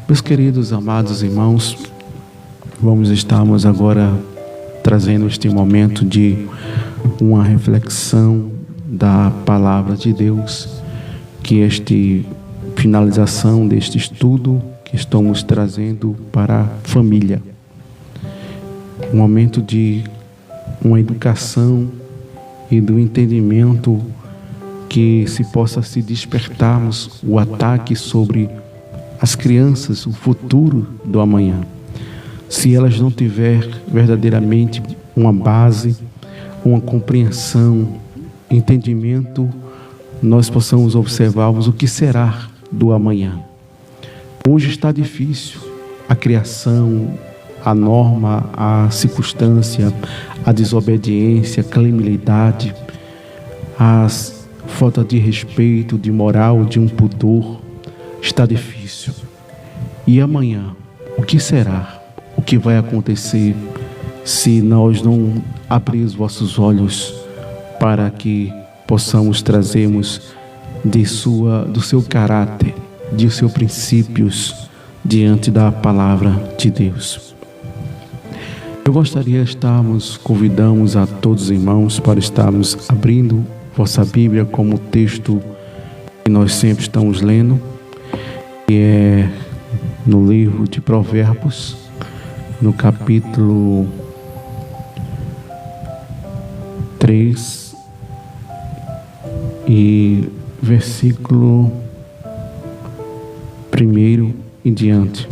Meus queridos, amados irmãos, estarmos agora trazendo este momento de uma reflexão da Palavra de Deus, que finalização deste estudo que estamos trazendo para a família. Um momento de uma educação e do entendimento que se possa se despertarmos o ataque sobre as crianças, o futuro do amanhã. Se elas não tiverem verdadeiramente uma base, uma compreensão, entendimento, nós possamos observarmos o que será do amanhã. Hoje está difícil a criação, a norma, a circunstância, a desobediência, a criminalidade, a falta de respeito, de moral, de um pudor. Está difícil. E amanhã, o que será? O que vai acontecer se nós não abrirmos vossos olhos para que possamos trazermos do seu caráter, de seus princípios diante da palavra de Deus? Eu gostaria de convidamos a todos os irmãos para estarmos abrindo vossa Bíblia como o texto que nós sempre estamos lendo, que é no livro de Provérbios, no capítulo 3 e versículo 1 em diante.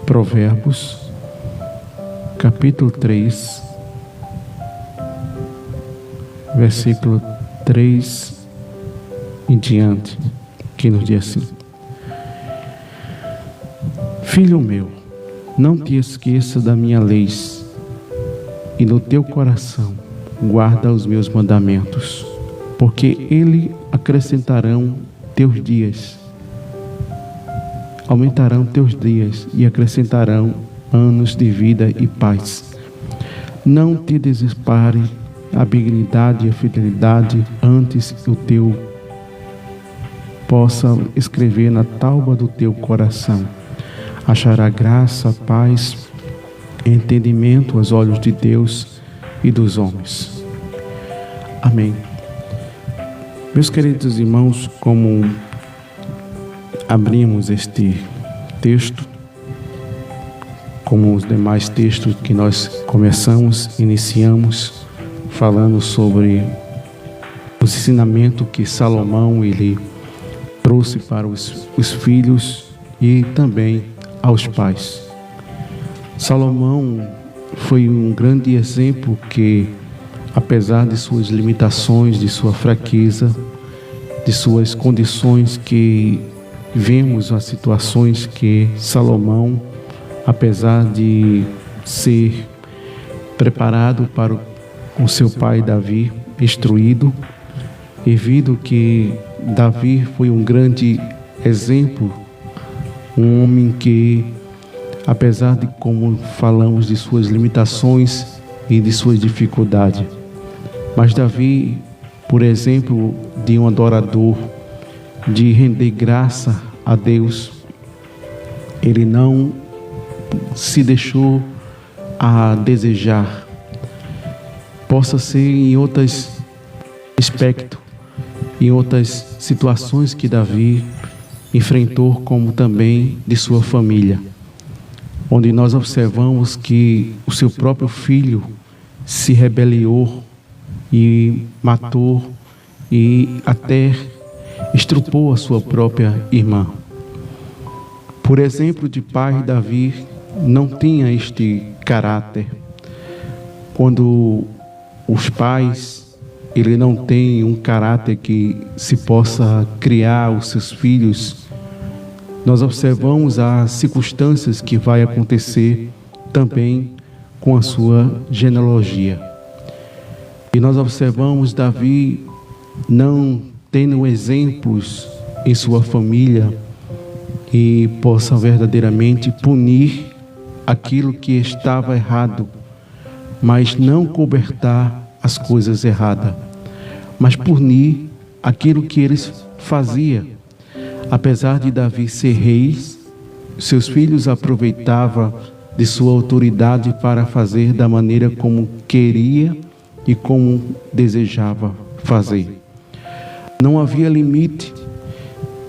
Provérbios, capítulo 3, versículo 3 em diante, que nos diz assim: Filho meu, não te esqueça da minha lei, e no teu coração guarda os meus mandamentos, porque eles acrescentarão teus dias, aumentarão teus dias e acrescentarão anos de vida e paz. Não te desespere a benignidade e a fidelidade, antes que o teu possa escrever na tábua do teu coração. Achará graça, paz, entendimento aos olhos de Deus e dos homens. Amém. Meus queridos irmãos, como abrimos este texto, como os demais textos que nós iniciamos falando sobre o ensinamento que Salomão ele trouxe para os filhos e também aos pais. Salomão foi um grande exemplo que, apesar de suas limitações, de sua fraqueza, de suas condições, que vemos as situações que Salomão, apesar de ser preparado para o seu pai Davi, instruído, e visto que Davi foi um grande exemplo, um homem que, apesar de, como falamos, de suas limitações e de suas dificuldades, mas Davi, por exemplo, de um adorador, de render graça a Deus, ele não se deixou a desejar. Possa ser em outros aspectos, em outras situações que Davi enfrentou, como também de sua família, onde nós observamos que o seu próprio filho se rebeliou e matou e até estrupou a sua própria irmã. Por exemplo de pai, Davi não tinha este caráter. Quando os pais ele não tem um caráter que se possa criar os seus filhos, nós observamos as circunstâncias que vai acontecer também com a sua genealogia. E nós observamos Davi não tendo exemplos em sua família e possa verdadeiramente punir aquilo que estava errado, mas não cobertar as coisas erradas, mas punir aquilo que eles faziam. Apesar de Davi ser rei, seus filhos aproveitavam de sua autoridade para fazer da maneira como queria e como desejava fazer. Não havia limite,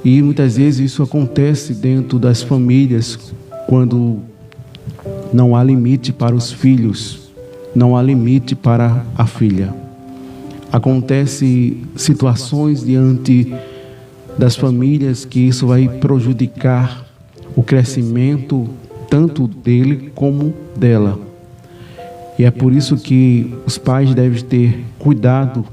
e muitas vezes isso acontece dentro das famílias, quando não há limite para os filhos, não há limite para a filha. Acontece situações diante das famílias que isso vai prejudicar o crescimento tanto dele como dela. E é por isso que os pais devem ter cuidado,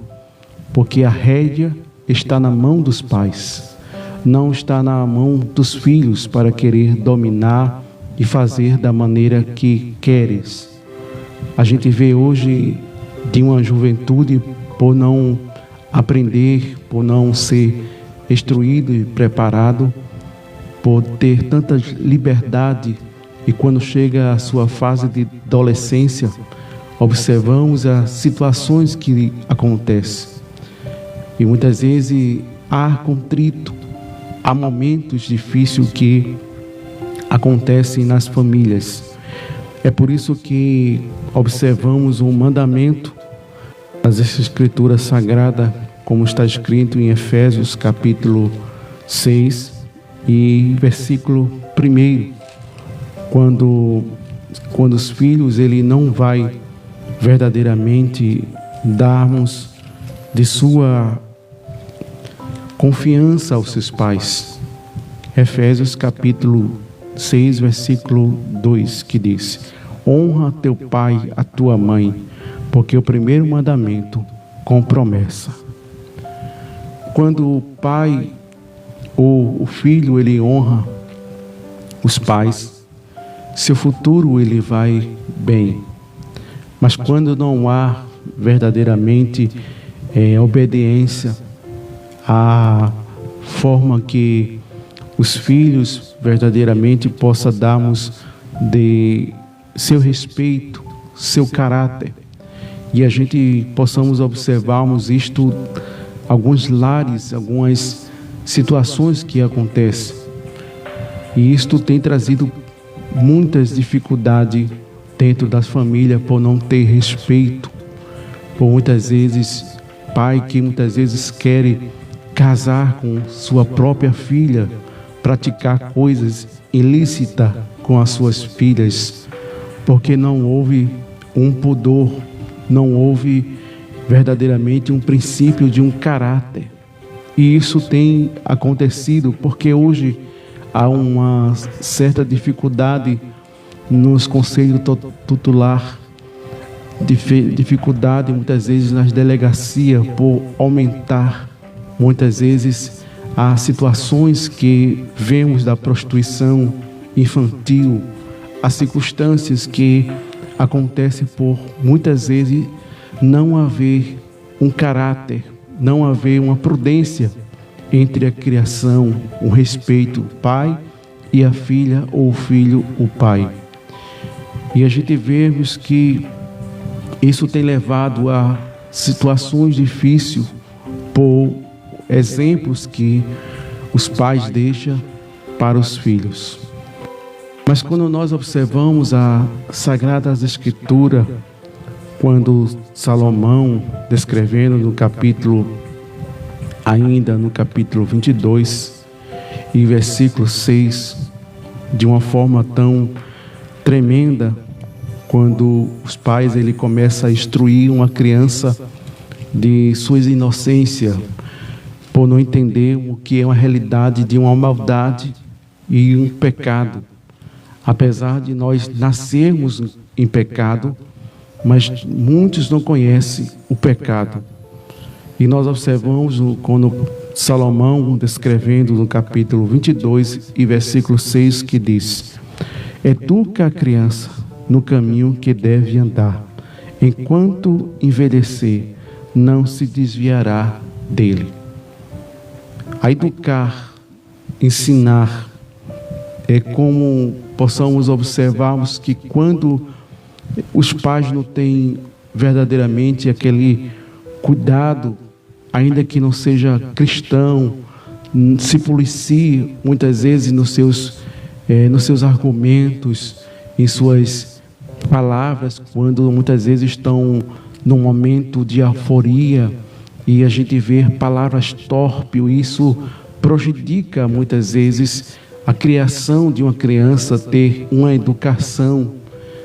porque a rédea está na mão dos pais, não está na mão dos filhos para querer dominar e fazer da maneira que queres. A gente vê hoje de uma juventude, por não aprender, por não ser instruído e preparado, por ter tanta liberdade, e quando chega a sua fase de adolescência, observamos as situações que acontecem. E muitas vezes há contrito, há momentos difíceis que acontecem nas famílias. É por isso que observamos um mandamento das Escrituras Sagradas, como está escrito em Efésios capítulo 6 e versículo 1, quando os filhos, ele não vai verdadeiramente darmos de sua confiança aos seus pais. Efésios capítulo 6, versículo 2, que diz: honra teu pai e a tua mãe, porque o primeiro mandamento com promessa. Quando o pai ou o filho, ele honra os pais, seu futuro ele vai bem. Mas quando não há verdadeiramente obediência à forma que os filhos verdadeiramente possam darmos de seu respeito, seu caráter, e a gente possamos observarmos isto, alguns lares, algumas situações que acontecem, e isto tem trazido muitas dificuldades dentro das famílias, por não ter respeito, por muitas vezes pai que muitas vezes quer casar com sua própria filha, praticar coisas ilícitas com as suas filhas, porque não houve um pudor, não houve verdadeiramente um princípio de um caráter. E isso tem acontecido porque hoje há uma certa dificuldade nos conselhos tutelares, dificuldade muitas vezes nas delegacias por aumentar. Muitas vezes há situações que vemos da prostituição infantil, há circunstâncias que acontecem por muitas vezes não haver um caráter, não haver uma prudência entre a criação, o respeito, o pai e a filha, ou o filho, o pai. E a gente vemos que isso tem levado a situações difíceis por exemplos que os pais deixam para os filhos. Mas quando nós observamos a Sagradas Escrituras, quando Salomão, descrevendo no capítulo 22 e versículo 6, de uma forma tão tremenda, quando os pais ele começa a instruir uma criança de sua inocência, por não entender o que é uma realidade de uma maldade e um pecado. Apesar de nós nascermos em pecado, mas muitos não conhecem o pecado. E nós observamos quando Salomão, descrevendo no capítulo 22 e versículo 6, que diz: educa a criança no caminho que deve andar, enquanto envelhecer, não se desviará dele. A educar, ensinar, é como possamos observarmos que quando os pais não têm verdadeiramente aquele cuidado, ainda que não seja cristão, se policie muitas vezes nos seus nos seus argumentos, em suas palavras, quando muitas vezes estão num momento de euforia e a gente vê palavras torpes, isso prejudica muitas vezes a criação de uma criança, ter uma educação.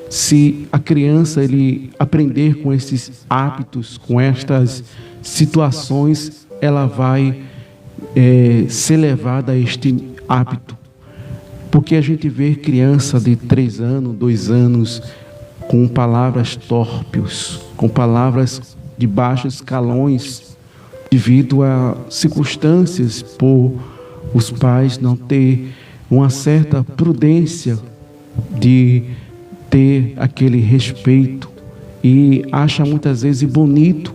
Se a criança ele aprender com esses hábitos, com estas situações, ela vai ser levada a este hábito. Porque a gente vê criança de 3 anos, 2 anos, com palavras torpes, com palavras de baixos escalões, devido a circunstâncias, por os pais não ter uma certa prudência de ter aquele respeito, e acha muitas vezes bonito,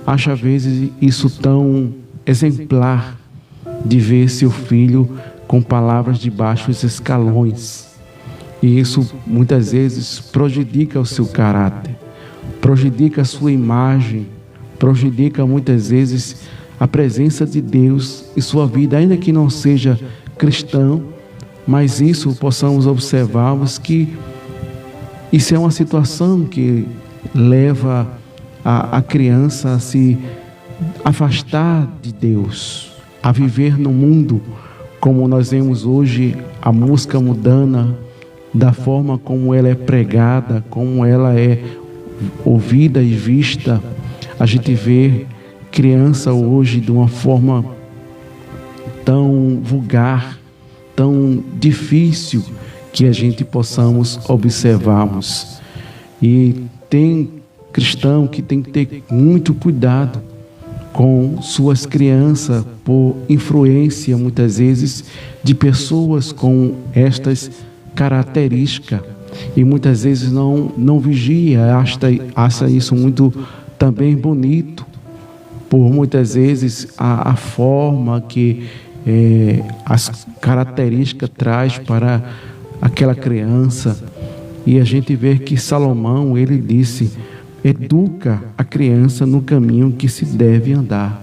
acha às vezes isso tão exemplar, de ver seu filho com palavras de baixos escalões. E isso muitas vezes prejudica o seu caráter, prejudica a sua imagem, prejudica muitas vezes a presença de Deus em sua vida, ainda que não seja cristão, mas isso possamos observarmos que isso é uma situação que leva a criança a se afastar de Deus, a viver no mundo, como nós vemos hoje a música mundana, da forma como ela é pregada, como ela é ouvida e vista. A gente vê criança hoje de uma forma tão vulgar, tão difícil, que a gente possamos observarmos. E tem cristão que tem que ter muito cuidado com suas crianças, por influência muitas vezes de pessoas com estas características, e muitas vezes não vigia, acha isso muito também bonito, por muitas vezes a forma que as características traz para aquela criança. E a gente vê que Salomão, ele disse: educa a criança no caminho que se deve andar.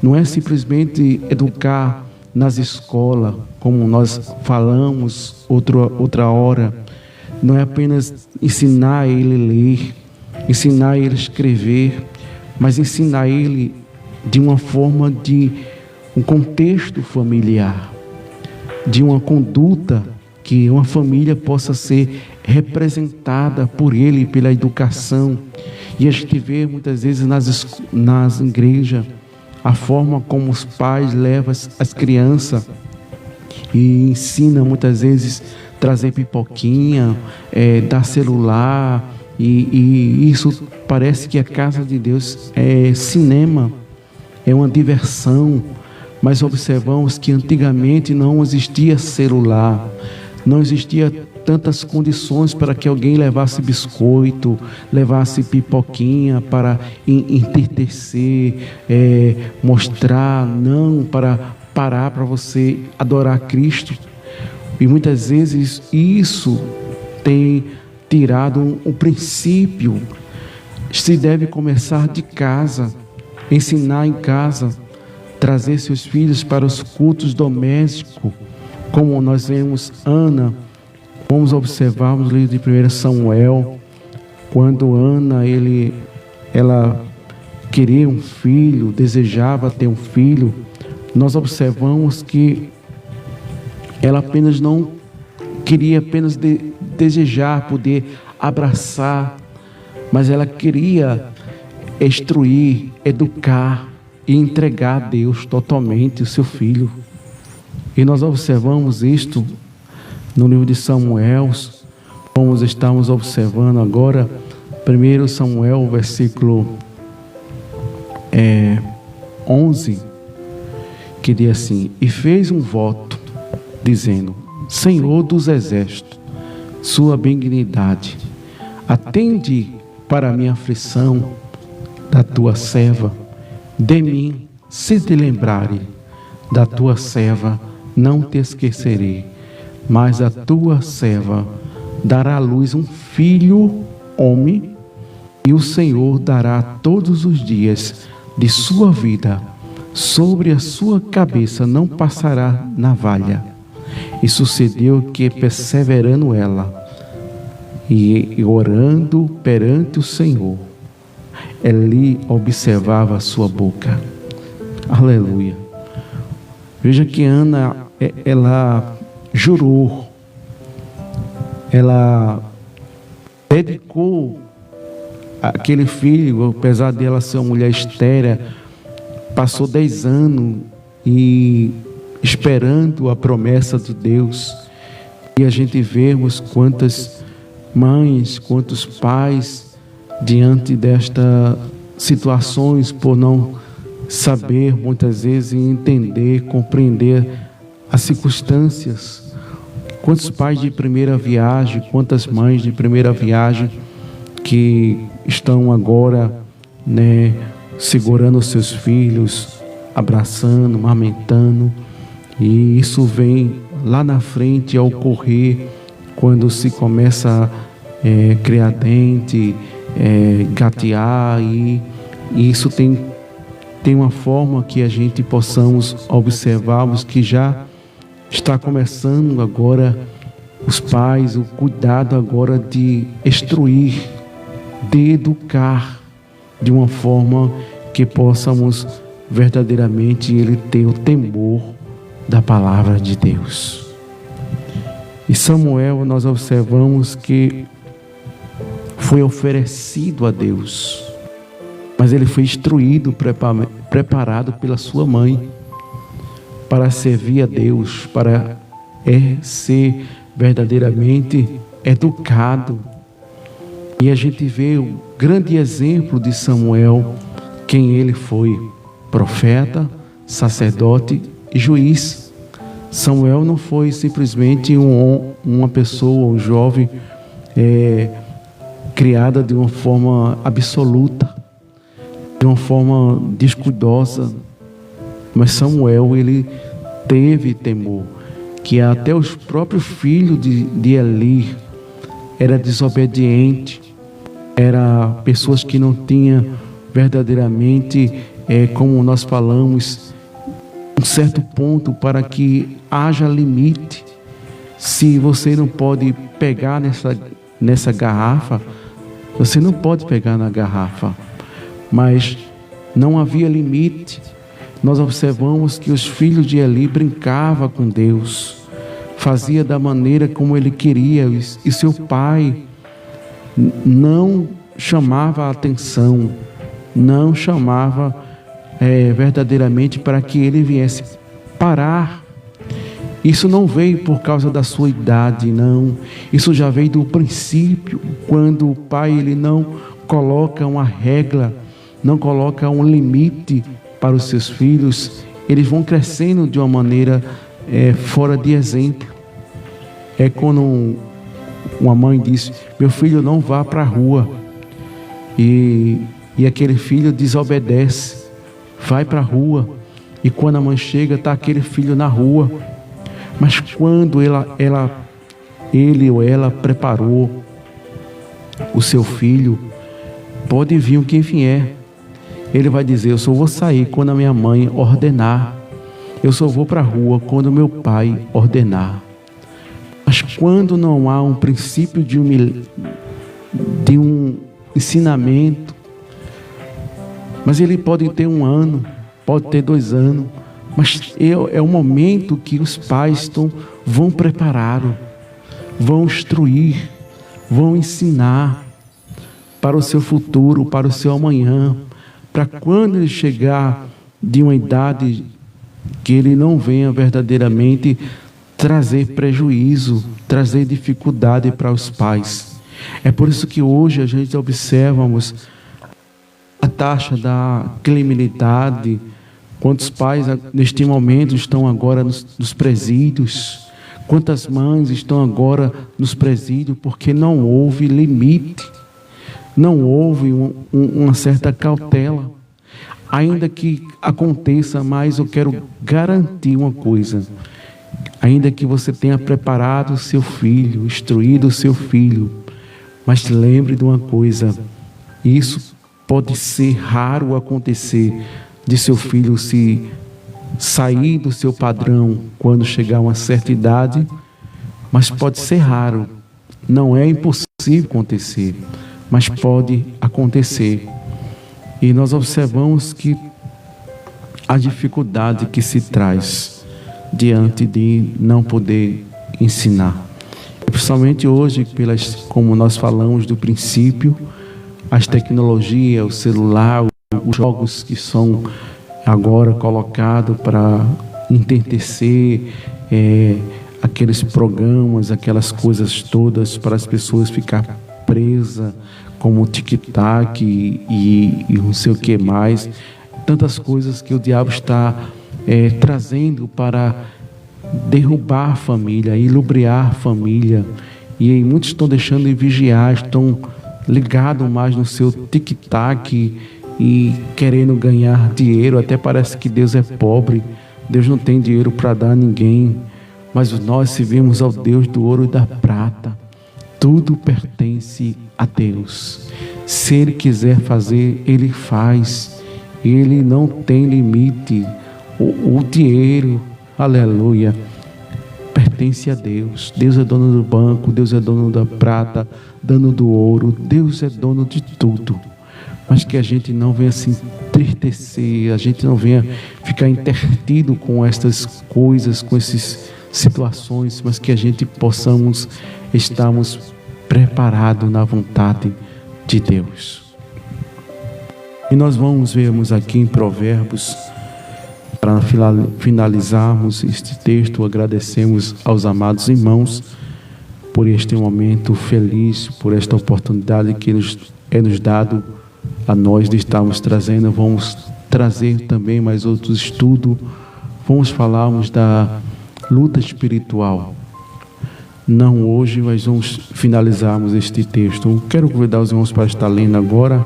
Não é simplesmente educar nas escolas, como nós falamos outra hora. Não é apenas ensinar ele a ler, ensinar ele a escrever, mas ensinar ele de uma forma de um contexto familiar, de uma conduta que uma família possa ser representada por ele, pela educação. E a gente vê muitas vezes nas igrejas a forma como os pais levam as crianças e ensinam muitas vezes trazer pipoquinha, dar celular, e isso parece que a casa de Deus é cinema, é uma diversão. Mas observamos que antigamente não existia celular, não existia tantas condições para que alguém levasse biscoito, levasse pipoquinha para entertecer, mostrar, não para parar para você adorar Cristo. E muitas vezes isso tem tirado um princípio. Se deve começar de casa, ensinar em casa, trazer seus filhos para os cultos domésticos, como nós vemos Ana. Vamos observar no livro de 1 Samuel, quando Ana, ela queria um filho, desejava ter um filho. Nós observamos que ela apenas não queria apenas desejar, poder abraçar, mas ela queria instruir, educar e entregar a Deus totalmente o seu filho. E nós observamos isto no livro de Samuel, como estamos observando agora, 1 Samuel, versículo 11, que diz assim: e fez um voto, dizendo: Senhor dos exércitos, sua benignidade, atende para a minha aflição da tua serva, de mim, se te lembrare da tua serva, não te esquecerei. Mas a tua serva dará à luz um filho homem, e o Senhor dará todos os dias de sua vida, sobre a sua cabeça não passará navalha, E sucedeu que, perseverando ela e orando perante o Senhor, Eli observava a sua boca. Aleluia. Veja que Ana, ela jurou, ela dedicou aquele filho, apesar dela ser uma mulher estéril, passou 10 anos e esperando a promessa de Deus. E a gente vemos quantas mães, quantos pais, diante destas situações, por não saber muitas vezes entender, compreender as circunstâncias. Quantos pais de primeira viagem, quantas mães de primeira viagem que estão agora, segurando os seus filhos, abraçando, amamentando, e isso vem lá na frente a ocorrer quando se começa a criar dente, gatear, e isso tem uma forma que a gente possamos observarmos que já está começando agora os pais, o cuidado agora de instruir, de educar de uma forma que possamos verdadeiramente ele ter o temor da palavra de Deus. E Samuel, nós observamos que foi oferecido a Deus, mas ele foi instruído, preparado pela sua mãe para servir a Deus, para ser verdadeiramente educado. E a gente vê o grande exemplo de Samuel, quem ele foi: profeta, sacerdote e juiz. Samuel não foi simplesmente uma pessoa, um jovem criada de uma forma absoluta, de uma forma descuidosa, mas Samuel, ele teve temor, que até os próprios filhos de Eli era desobediente, era pessoas que não tinham verdadeiramente, como nós falamos, um certo ponto para que haja limite. Se você não pode pegar nessa garrafa, você não pode pegar na garrafa, mas não havia limite. Nós observamos que os filhos de Eli brincavam com Deus, fazia da maneira como ele queria, e seu pai não chamava a atenção, não chamava verdadeiramente para que ele viesse parar. Isso não veio por causa da sua idade, não. Isso já veio do princípio, quando o pai ele não coloca uma regra, não coloca um limite para os seus filhos, eles vão crescendo de uma maneira fora de exemplo. É quando uma mãe diz: meu filho, não vá para a rua, e aquele filho desobedece, vai para a rua, e quando a mãe chega, está aquele filho na rua. Mas quando ele ou ela preparou o seu filho, pode vir quem vier, ele vai dizer: eu só vou sair quando a minha mãe ordenar, eu só vou para a rua quando meu pai ordenar. Mas quando não há um princípio de um ensinamento, mas ele pode ter 1 ano, pode ter 2 anos, mas é o momento que os pais vão preparar, vão instruir, vão ensinar para o seu futuro, para o seu amanhã, para quando ele chegar de uma idade que ele não venha verdadeiramente trazer prejuízo, trazer dificuldade para os pais. É por isso que hoje a gente observamos a taxa da criminalidade. Quantos pais neste momento estão agora nos presídios? Quantas mães estão agora nos presídios porque não houve limite, não houve uma certa cautela. Ainda que aconteça, mas eu quero garantir uma coisa: ainda que você tenha preparado o seu filho, instruído o seu filho, mas lembre de uma coisa: isso pode ser raro acontecer de seu filho se sair do seu padrão quando chegar a uma certa idade, mas pode ser raro. Não é impossível acontecer, mas pode acontecer. E nós observamos que a dificuldade que se traz diante de não poder ensinar. Principalmente hoje, como nós falamos do princípio, as tecnologias, o celular, os jogos que são agora colocados para ententecer, aqueles programas, aquelas coisas todas para as pessoas ficar presas, como o tic-tac e não sei o que mais. Tantas coisas que o diabo está trazendo para derrubar a família, ilubriar a família. E muitos estão deixando de vigiar, estão ligados mais no seu tic-tac e querendo ganhar dinheiro. Até parece que Deus é pobre, Deus não tem dinheiro para dar a ninguém. Mas nós servimos ao Deus do ouro e da prata. Tudo pertence a Deus. Se Ele quiser fazer, Ele faz. Ele não tem limite. O dinheiro, aleluia, pertence a Deus. Deus é dono do banco, Deus é dono da prata, dono do ouro. Deus é dono de tudo. Mas que a gente não venha se entristecer, a gente não venha ficar intertido com estas coisas, com essas situações, mas que a gente possamos estarmos preparados na vontade de Deus. E nós vamos vermos aqui em Provérbios, para finalizarmos este texto, agradecemos aos amados irmãos por este momento feliz, por esta oportunidade que nos dado a nós de estarmos trazendo. Vamos trazer também mais outros estudos, vamos falarmos da luta espiritual. Não hoje, mas vamos finalizarmos este texto. Quero convidar os irmãos para estar lendo agora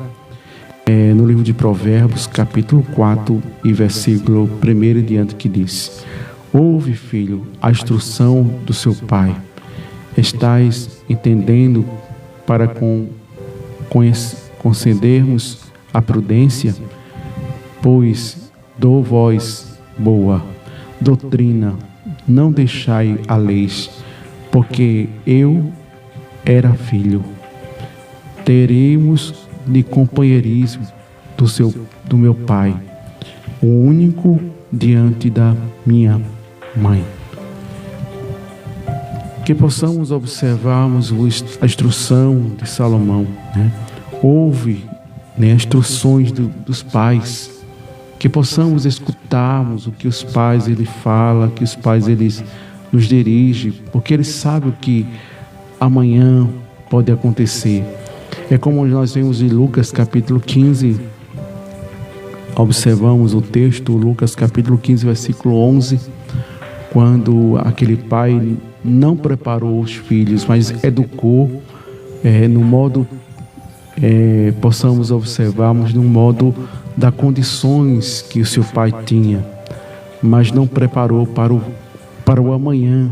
no livro de Provérbios, capítulo 4 e versículo 1 e diante, que diz: ouve, filho, a instrução do seu pai. Estás entendendo para concedermos a prudência? Pois dou voz boa, doutrina, não deixai a leis, porque eu era filho. Teremos de companheirismo do meu pai, o único diante da minha mãe. Que possamos observarmos a instrução de Salomão, né? Ouve, né, as instruções dos pais. Que possamos escutarmos o que os pais falam, que os pais nos dirigem, porque eles sabem o que amanhã pode acontecer. É como nós vemos em Lucas capítulo 15, observamos o texto, Lucas capítulo 15, versículo 11, quando aquele pai não preparou os filhos, mas educou no modo, possamos observarmos no modo das condições que o seu pai tinha, mas não preparou para o amanhã,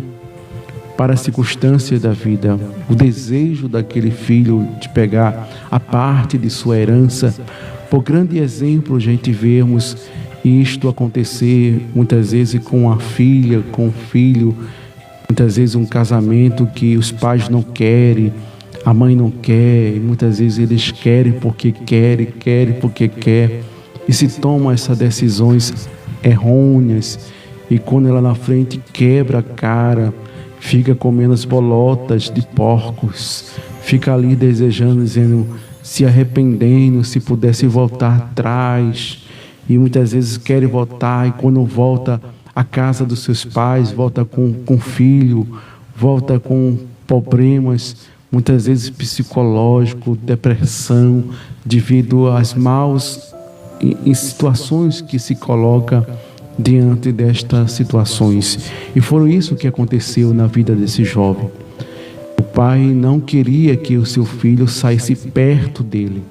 para a circunstância da vida, o desejo daquele filho de pegar a parte de sua herança. Por grande exemplo, a gente vemos isto acontecer muitas vezes com a filha, com o filho, muitas vezes um casamento que os pais não querem, a mãe não quer, e muitas vezes eles querem porque querem porque quer, e se tomam essas decisões errôneas, e quando ela na frente quebra a cara, fica comendo as bolotas de porcos, fica ali desejando, dizendo, se arrependendo, se pudesse voltar atrás, e muitas vezes quer voltar, e quando volta à casa dos seus pais, volta com filho, volta com problemas, muitas vezes psicológico, depressão, devido às maus em situações que se coloca diante destas situações. E foi isso que aconteceu na vida desse jovem. O pai não queria que o seu filho saísse perto dele,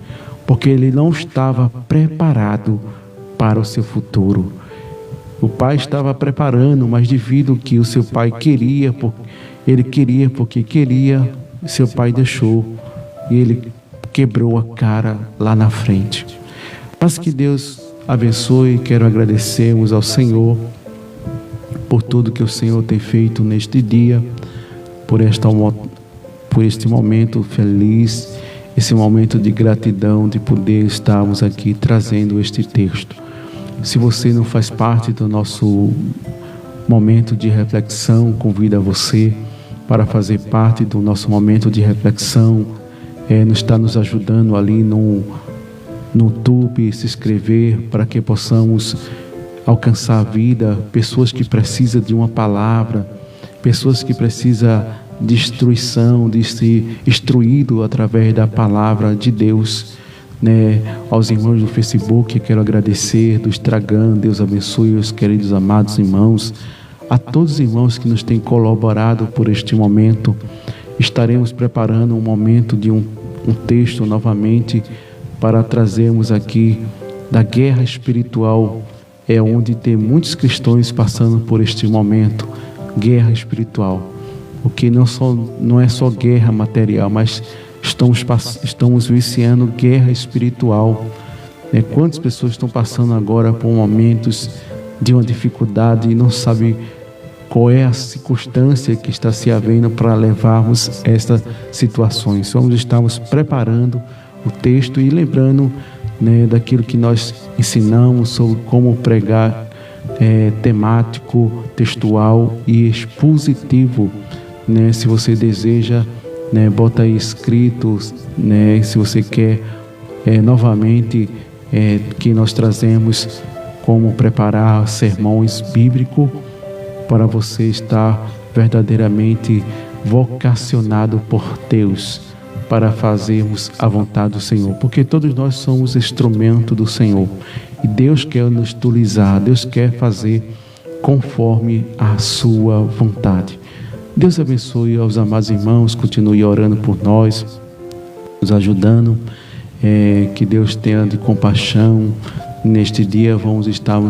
porque ele não estava preparado para o seu futuro. O pai estava preparando, mas devido que o seu pai queria, ele queria porque queria, seu pai deixou e ele quebrou a cara lá na frente. Mas que Deus abençoe. Quero agradecermos ao Senhor por tudo que o Senhor tem feito neste dia, por este momento feliz, esse momento de gratidão de poder estarmos aqui trazendo este texto. Se você não faz parte do nosso momento de reflexão, convido a você para fazer parte do nosso momento de reflexão, está nos ajudando ali no YouTube, se inscrever para que possamos alcançar a vida, pessoas que precisam de uma palavra, pessoas que precisam de instrução, de ser instruído através da palavra de Deus, aos irmãos do Facebook, quero agradecer, do Instagram, Deus abençoe os queridos amados irmãos, a todos os irmãos que nos têm colaborado por este momento. Estaremos preparando um momento de um texto novamente para trazermos aqui da guerra espiritual, onde tem muitos cristãos passando por este momento, guerra espiritual, porque não é só guerra material, mas estamos vivenciando guerra espiritual. Quantas pessoas estão passando agora por momentos de uma dificuldade e não sabem qual é a circunstância que está se havendo para levarmos estas situações. Estamos preparando o texto e lembrando daquilo que nós ensinamos sobre como pregar temático, textual e expositivo. Se você deseja, bota aí escrito, se você quer novamente que nós trazemos como preparar sermões bíblicos para você estar verdadeiramente vocacionado por Deus para fazermos a vontade do Senhor, porque todos nós somos instrumento do Senhor e Deus quer nos utilizar, Deus quer fazer conforme a sua vontade. Deus abençoe aos amados irmãos, continue orando por nós, nos ajudando, que Deus tenha de compaixão. Neste dia vamos estar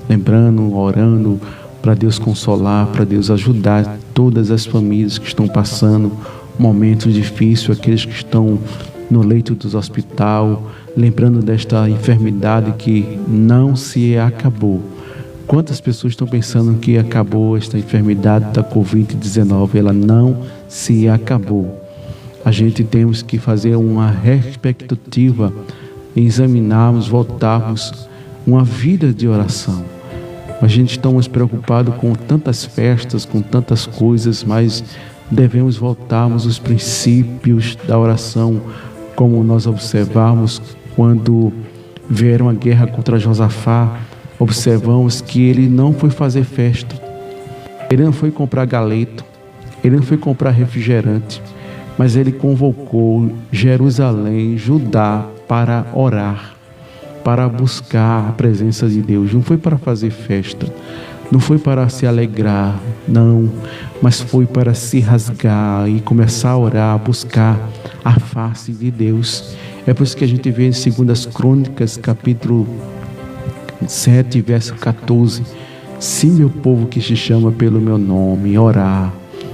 lembrando, orando para Deus consolar, para Deus ajudar todas as famílias que estão passando momentos difíceis, aqueles que estão no leito do hospital, lembrando desta enfermidade que não se acabou. Quantas pessoas estão pensando que acabou esta enfermidade da Covid-19? Ela não se acabou. A gente temos que fazer uma retrospectiva, examinarmos, voltarmos uma vida de oração. A gente estamos preocupados com tantas festas, com tantas coisas, mas devemos voltarmos os princípios da oração, como nós observamos quando vieram a guerra contra Josafá. Observamos que ele não foi fazer festa, ele não foi comprar galeto, ele não foi comprar refrigerante, mas ele convocou Jerusalém, Judá, para orar, para buscar a presença de Deus. Não foi para fazer festa, não foi para se alegrar, não, mas foi para se rasgar e começar a orar, a buscar a face de Deus. É por isso que a gente vê em 2 Crônicas, capítulo 7, verso 14: se meu povo que se chama pelo meu nome orar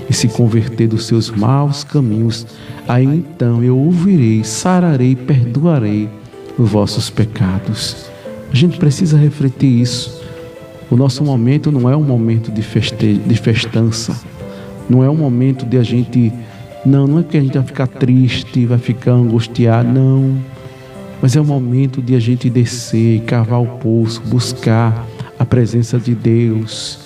e se converter dos seus maus caminhos, aí então eu ouvirei, sararei, perdoarei os vossos pecados. A gente precisa refletir isso. O nosso momento não é um momento de festança, não é um momento de a gente, não é que a gente vai ficar triste, vai ficar angustiado, não. Mas é o momento de a gente descer, cavar o poço, buscar a presença de Deus,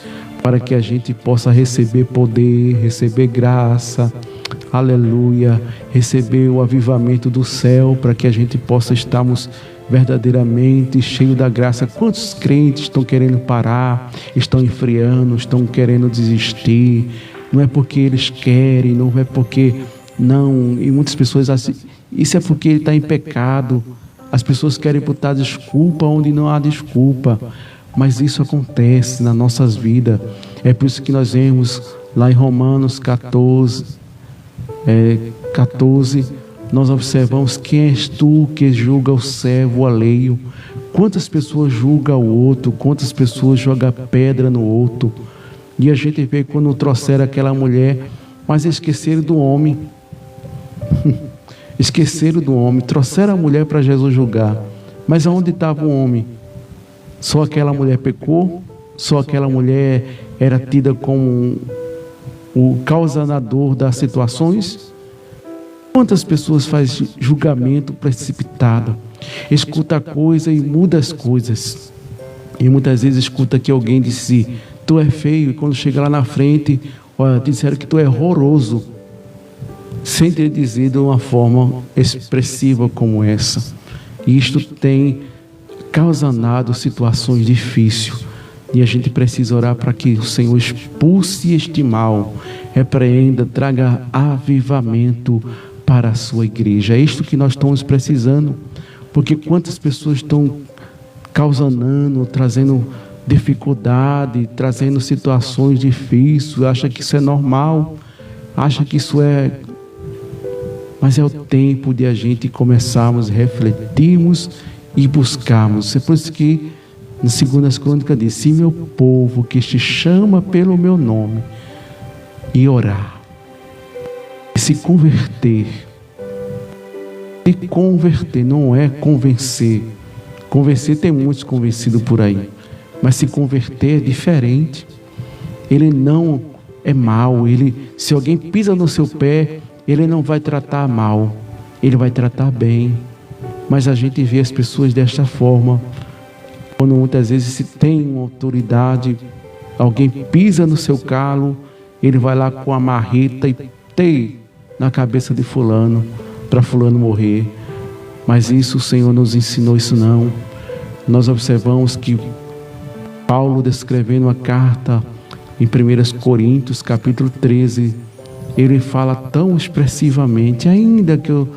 para que a gente possa receber poder, receber graça, aleluia, receber o avivamento do céu, para que a gente possa estarmos verdadeiramente cheios da graça. Quantos crentes estão querendo parar, estão esfriando, estão querendo desistir? Não é porque eles querem, não é porque não, e muitas pessoas assim, isso é porque ele está em pecado. As pessoas querem botar desculpa onde não há desculpa, mas isso acontece nas nossas vidas. É por isso que nós vemos lá em Romanos 14, nós observamos: quem és tu que julga o servo alheio? Quantas pessoas julgam o outro, quantas pessoas jogam pedra no outro. E a gente vê quando trouxeram aquela mulher, mas esqueceram do homem. Esqueceram do homem, trouxeram a mulher para Jesus julgar. Mas aonde estava o homem? Só aquela mulher pecou? Só aquela mulher era tida como o causador das situações? Quantas pessoas fazem julgamento precipitado, escuta a coisa e muda as coisas, e muitas vezes escuta que alguém disse: tu é feio, e quando chega lá na frente, olha, disseram que tu é horroroso, sem ter dizer de uma forma expressiva como essa. E isto tem causado situações difíceis, e a gente precisa orar para que o Senhor expulse este mal, repreenda, traga avivamento para a sua igreja. É isto que nós estamos precisando, porque quantas pessoas estão causando, trazendo dificuldade, trazendo situações difíceis, acha que isso é normal, acha que isso é... Mas é o tempo de a gente começarmos, refletirmos e buscarmos. É por isso que na 2 Crônicas diz: se meu povo que te chama pelo meu nome e orar, e se converter, não é convencer. Convencer, tem muitos convencidos por aí, mas se converter é diferente. Ele não é mau, se alguém pisa no seu pé, ele não vai tratar mal, ele vai tratar bem. Mas a gente vê as pessoas desta forma, quando muitas vezes se tem uma autoridade, alguém pisa no seu calo, ele vai lá com a marreta e tem na cabeça de fulano, para fulano morrer. Mas isso o Senhor nos ensinou, isso não. Nós observamos que Paulo, descrevendo a carta em 1 Coríntios capítulo 13, ele fala tão expressivamente: ainda que eu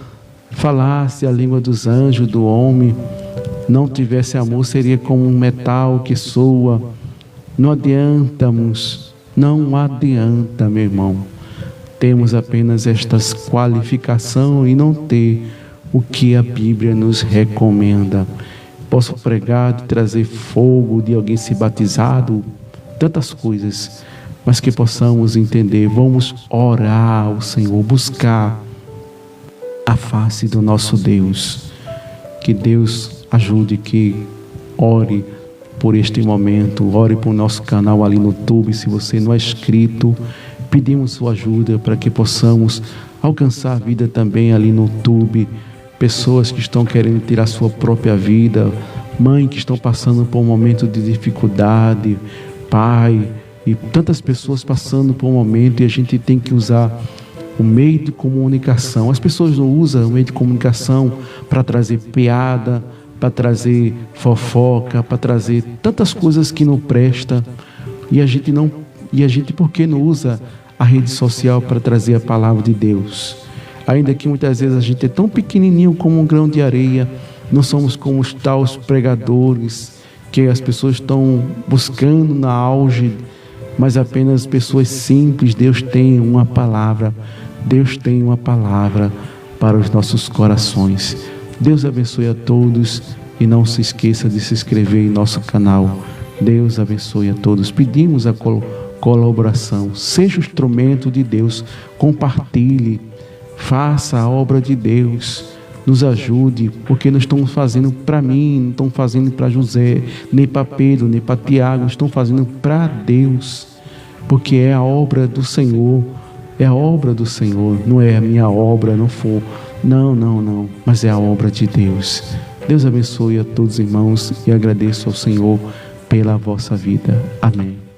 falasse a língua dos anjos, do homem, não tivesse amor, seria como um metal que soa. Não adianta, meu irmão, temos apenas estas qualificações e não ter o que a Bíblia nos recomenda. Posso pregar de trazer fogo, de alguém ser batizado, tantas coisas, mas que possamos entender. Vamos orar ao Senhor, buscar a face do nosso Deus. Que Deus ajude, que ore por este momento, ore por nosso canal ali no YouTube. Se você não é inscrito, pedimos sua ajuda para que possamos alcançar a vida também ali no YouTube. Pessoas que estão querendo tirar sua própria vida, mãe que estão passando por um momento de dificuldade, pai, e tantas pessoas passando por um momento, e a gente tem que usar o meio de comunicação. As pessoas não usam o meio de comunicação para trazer piada, para trazer fofoca, para trazer tantas coisas que não presta. E a gente por que não usa a rede social para trazer a palavra de Deus? Ainda que muitas vezes a gente é tão pequenininho como um grão de areia, não somos como os tais pregadores que as pessoas estão buscando na auge, mas apenas pessoas simples. Deus tem uma palavra para os nossos corações. Deus abençoe a todos e não se esqueça de se inscrever em nosso canal. Deus abençoe a todos. Pedimos a colaboração. Seja o instrumento de Deus. Compartilhe. Faça a obra de Deus. Nos ajude, porque não estamos fazendo para mim, não estamos fazendo para José, nem para Pedro, nem para Tiago, estamos fazendo para Deus, porque é a obra do Senhor, é a obra do Senhor, não é a minha obra, não, mas é a obra de Deus. Deus abençoe a todos, irmãos, e agradeço ao Senhor pela vossa vida. Amém.